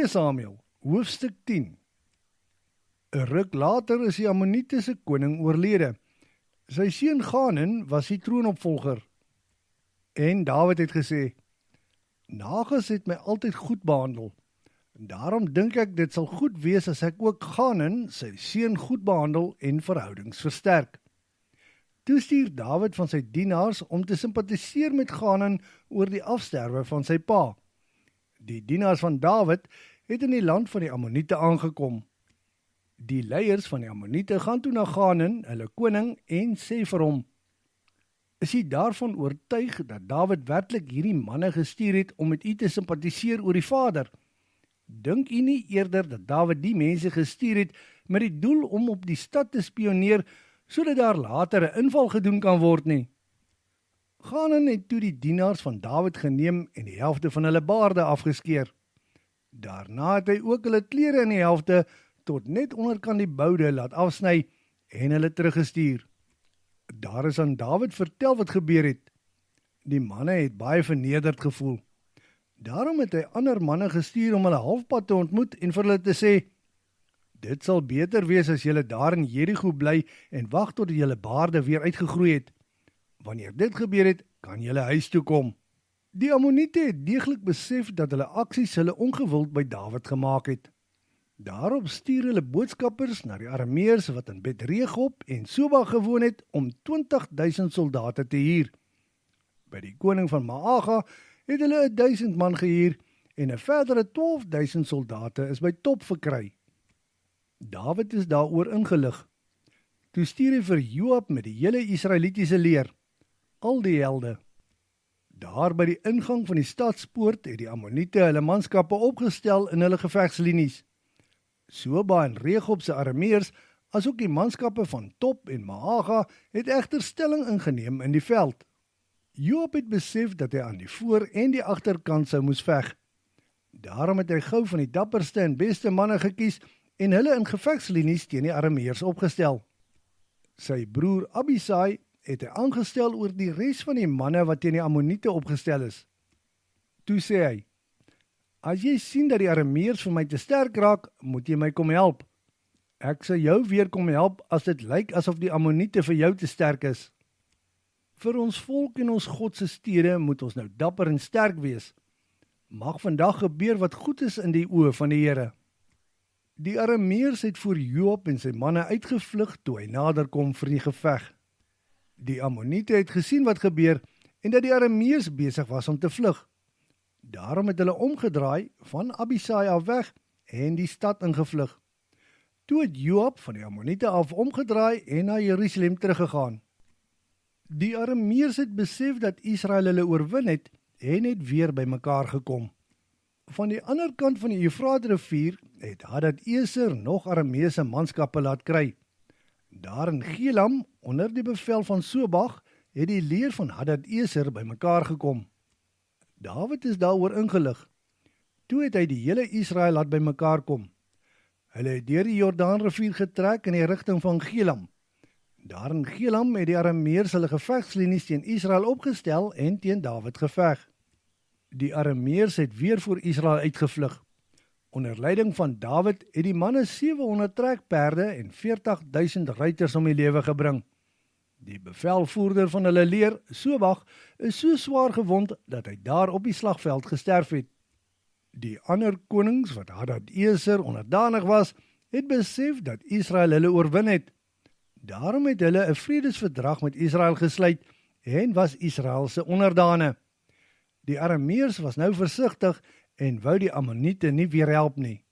2 Samuel, hoofstuk 10. 'n Ruk later is die Ammonitiese koning oorlede. Sy seun Ganen was die troonopvolger. En Dawid het gesê, Nagas het my altyd goed behandel. Daarom dink ek dit sal goed wees as ek ook Ganen, sy seun, goed behandel en verhoudings versterk. Toe stuur Dawid van sy dienaars om te simpatiseer met Ganen oor die afsterwe van sy pa. Die dienaars van Dawid het in die land van die Ammoniete aangekom. Die leiers van die Ammoniete gaan toe na Ganen, hulle koning, en sê vir hom, is jy daarvan oortuig dat Dawid werklik hierdie manne gestuur het om met u te simpatiseer oor die vader? Dink u nie eerder dat Dawid die mense gestuur het met die doel om op die stad te spioneer, sodat daar later 'n inval gedoen kan word nie? Ganen het toe die dienaars van Dawid geneem en die helfte van hulle baarde afgeskeer. Daarna het hy ook hulle klere in die helfte tot net onderkant die boude laat afsny en hulle teruggestuur. Daar is aan Dawid vertel wat gebeur het. Die manne het baie vernederd gevoel. Daarom het hy ander manne gestuur om hulle halfpad te ontmoet en vir hulle te sê, dit sal beter wees as julle daar in Jerigo bly en wag tot julle baarde weer uitgegroei het. Wanneer dit gebeur het, kan julle huis toe kom. Die Ammoniete het deeglik besef dat hulle aksies hulle ongewild by Dawid gemaak het. Daarop stuur hulle boodskappers na die Arameërs wat in Bet-Regob en Soba gewoon het om 20.000 soldate te huur. By die koning van Maaga het hulle 1.000 man gehuur en 'n verdere 12.000 soldate is by Top verkry. Dawid is daaroor ingelig. Toe stuur hy vir Joab met die hele Israelitiese leer, al die helde. Daar by die ingang van die stadspoort het die Ammoniete hulle manskappe opgestel in hulle gevegslinies. Soba en Regob se Arameërs, asook die manskappe van Top en Maaga, het egter stelling ingeneem in die veld. Joab het besef dat hy aan die voor- en die agterkant sou moes veg. Daarom het hy gou van die dapperste en beste manne gekies en hulle in gevegslinies teen die Arameërs opgestel. Sy broer Abisai het hy aangestel oor die res van die manne wat teen die Ammoniete opgestel is. Toe sê hy, as jy sien dat die Arameërs vir my te sterk raak, moet jy my kom help. Ek sal jou weer kom help as dit lyk asof die Ammoniete vir jou te sterk is. Vir ons volk en ons God se stede moet ons nou dapper en sterk wees. Mag vandag gebeur wat goed is in die oë van die Here. Die Arameërs het voor Joab en sy manne uitgevlug toe hy nader kom vir die geveg. Die Ammoniete het gesien wat gebeur en dat die Arameërs besig was om te vlug. Daarom het hulle omgedraai van Abisai af weg en die stad ingevlug. Toe het Joab van die Ammoniete af omgedraai en na Jerusalem teruggegaan. Die Arameërs het besef dat Israel hulle oorwin het en het weer by mekaar gekom. Van die ander kant van die Eufraatrivier het Hadadeser nog Arameëse manskappe laat kry. Daar in Gelam, onder die bevel van Sobag, het die leer van Hadadeser by mekaar gekom. Dawid is daaroor ingelig. Toe het hy die hele Israel laat by mekaar kom. Hulle het deur die Jordaanrivier getrek in die rigting van Gelam. Daar in Gelam het die Arameërs hulle gevegslinies teen Israel opgestel en teen Dawid geveg. Die Arameërs het weer voor Israel uitgevlug. Onder leiding van Dawid het die manne 700 trekperde en 40.000 ruiters om die lewe gebring. Die bevelvoerder van hulle leer, Sobag, is so swaar gewond dat hy daar op die slagveld gesterf het. Die ander konings wat Hadadeser onderdanig was, het besef dat Israel hulle oorwin het. Daarom het hulle 'n vredesverdrag met Israel gesluit en was Israel se onderdane. Die Arameërs was nou versigtig en wou die Ammoniete nie weer help nie.